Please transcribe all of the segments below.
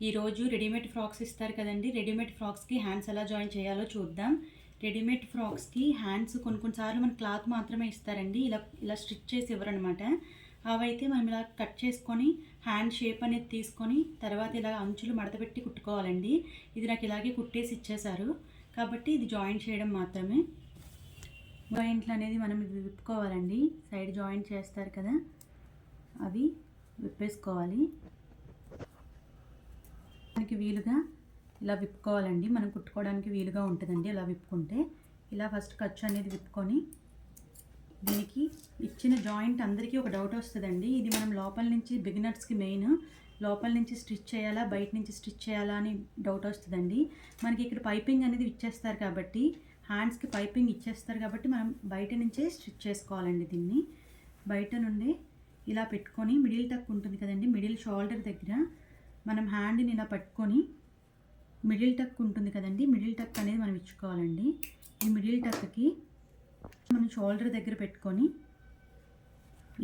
ఈరోజు readymade frocks ఇస్తారు కదండి. రెడీమేడ్ ఫ్రాక్స్కి హ్యాండ్స్ ఎలా జాయిన్ చేయాలో చూద్దాం. రెడీమేడ్ ఫ్రాక్స్కి హ్యాండ్స్ కొన్నిసార్లు మన క్లాత్ మాత్రమే ఇస్తారండి. ఇలా ఇలా స్టిచ్ చేసి ఇవ్వరనమాట. అవైతే మనం ఇలా కట్ చేసుకొని హ్యాండ్ షేప్ అనేది తీసుకొని తర్వాత ఇలా అంచులు మడతపెట్టి కుట్టుకోవాలండి. ఇది నాకు ఇలాగే కుట్టేసి ఇచ్చేశారు కాబట్టి ఇది జాయిన్ చేయడం మాత్రమే. జాయింట్లు అనేది మనం ఇది విప్పుకోవాలండి. సైడ్ జాయింట్ చేస్తారు కదా, అవి విప్పేసుకోవాలి. మనకి వీలుగా ఇలా విప్పుకోవాలండి. మనం కుట్టుకోవడానికి వీలుగా ఉంటుందండి. ఇలా విప్పుకుంటే ఇలా ఫస్ట్ ఖర్చు అనేది విప్పుకొని దీనికి ఇచ్చిన జాయింట్ అందరికీ ఒక డౌట్ వస్తుందండి. ఇది మనం లోపల నుంచి బిగినర్స్కి మెయిన్ లోపల నుంచి స్టిచ్ చేయాలా బయట నుంచి స్టిచ్ చేయాలా అని డౌట్ వస్తుందండి. మనకి ఇక్కడ పైపింగ్ అనేది ఇచ్చేస్తారు కాబట్టి హ్యాండ్స్కి పైపింగ్ ఇచ్చేస్తారు కాబట్టి మనం బయట నుంచే స్టిచ్ చేసుకోవాలండి. దీన్ని బయట నుండి ఇలా పెట్టుకొని మిడిల్ టక్ ఉంటుంది కదండి, మిడిల్ షోల్డర్ దగ్గర మనం హ్యాండ్ని ఇలా పట్టుకొని మిడిల్ టక్ ఉంటుంది కదండి, మిడిల్ టక్ అనేది మనం ఇచ్చుకోవాలండి. ఈ మిడిల్ టక్కి మనం షోల్డర్ దగ్గర పెట్టుకొని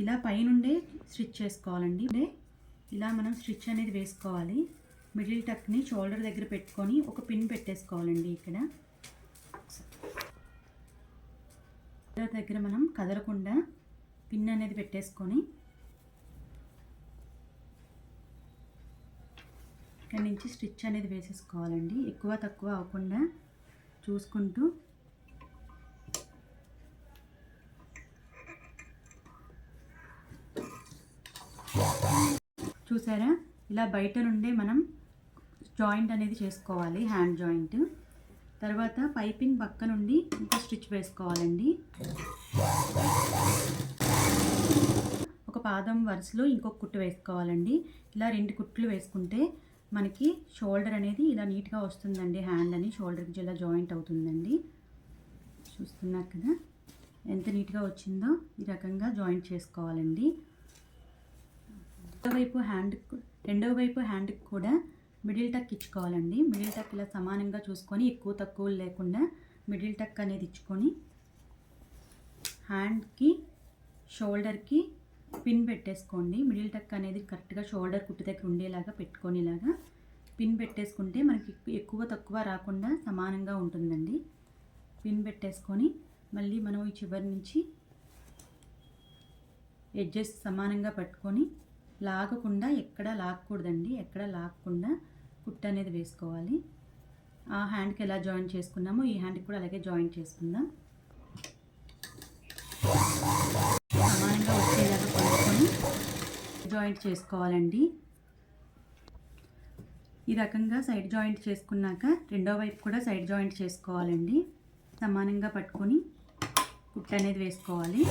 ఇలా పైనుండే స్టిచ్ చేసుకోవాలండి. ఇలా మనం స్టిచ్ అనేది వేసుకోవాలి. మిడిల్ టక్ని షోల్డర్ దగ్గర పెట్టుకొని ఒక పిన్ పెట్టేసుకోవాలండి. ఇక్కడ దగ్గర మనం కదలకుండా పిన్ అనేది పెట్టేసుకొని ఇక్కడ నుంచి స్టిచ్ అనేది వేసేసుకోవాలండి. ఎక్కువ తక్కువ అవ్వకుండా చూసుకుంటూ చూసారా, ఇలా బయట నుండే మనం జాయింట్ అనేది చేసుకోవాలి, హ్యాండ్ జాయింట్. తర్వాత పైపింగ్ పక్క నుండి ఇంకో స్టిచ్ వేసుకోవాలండి. ఒక పాదం వరుసలో ఇంకొక కుట్టు వేసుకోవాలండి. ఇలా 2 కుట్లు వేసుకుంటే మనకి షోల్డర్ అనేది ఇలా నీట్గా వస్తుందండి. హ్యాండ్ అని షోల్డర్కి ఇలా జాయింట్ అవుతుందండి. చూస్తున్నారు కదా ఎంత నీట్గా వచ్చిందో. ఈ రకంగా జాయింట్ చేసుకోవాలండి. రెండో వైపు హ్యాండ్కి కూడా మిడిల్ టక్ ఇచ్చుకోవాలండి. మిడిల్ టక్ ఇలా సమానంగా చూసుకొని ఎక్కువ తక్కువ లేకుండా మిడిల్ టక్ అనేది ఇచ్చుకొని హ్యాండ్కి షోల్డర్కి పిన్ పెట్టేసుకోండి. మిడిల్ టక్ అనేది కరెక్ట్గా షోల్డర్ కుట్టు దగ్గర ఉండేలాగా పెట్టుకొని ఇలాగా పిన్ పెట్టేసుకుంటే మనకి ఎక్కువ తక్కువ రాకుండా సమానంగా ఉంటుందండి. పిన్ పెట్టేసుకొని మళ్ళీ మనం ఈ చివరి నుంచి ఎడ్జెస్ సమానంగా పట్టుకొని లాగకుండా ఎక్కడ లాగకూడదండి. ఎక్కడ లాగకుండా కుట్టు అనేది వేసుకోవాలి. ఆ హ్యాండ్కి ఎలా జాయిన్ చేసుకున్నామో ఈ హ్యాండ్కి కూడా అలాగే జాయిన్ చేసుకుందాం. సమానంగా వచ్చేలాగా పట్టుకొని జాయింట్ చేసుకోవాలండి. ఈ రకంగా సైడ్ జాయింట్ చేసుకున్నాక రెండో వైపు కూడా సైడ్ జాయింట్ చేసుకోవాలండి. సమానంగా పట్టుకొని కుట్టు అనేది వేసుకోవాలి.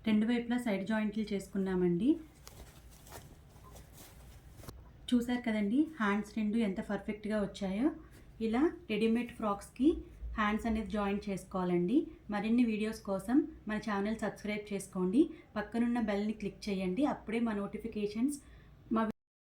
రెండు వైపులా సైడ్ జాయింట్లు చేసుకున్నామండి. చూసారు కదండి హ్యాండ్స్ రెండు ఎంత పర్ఫెక్ట్గా వచ్చాయో. ఇలా రెడీమేడ్ ఫ్రాక్స్కి హ్యాండ్స్ అనేది జాయిన్ చేసుకోవాలండి. మరిన్ని వీడియోస్ కోసం మన ఛానల్ సబ్స్క్రైబ్ చేసుకోండి. పక్కనున్న బెల్ని క్లిక్ చేయండి. అప్పుడే మా నోటిఫికేషన్స్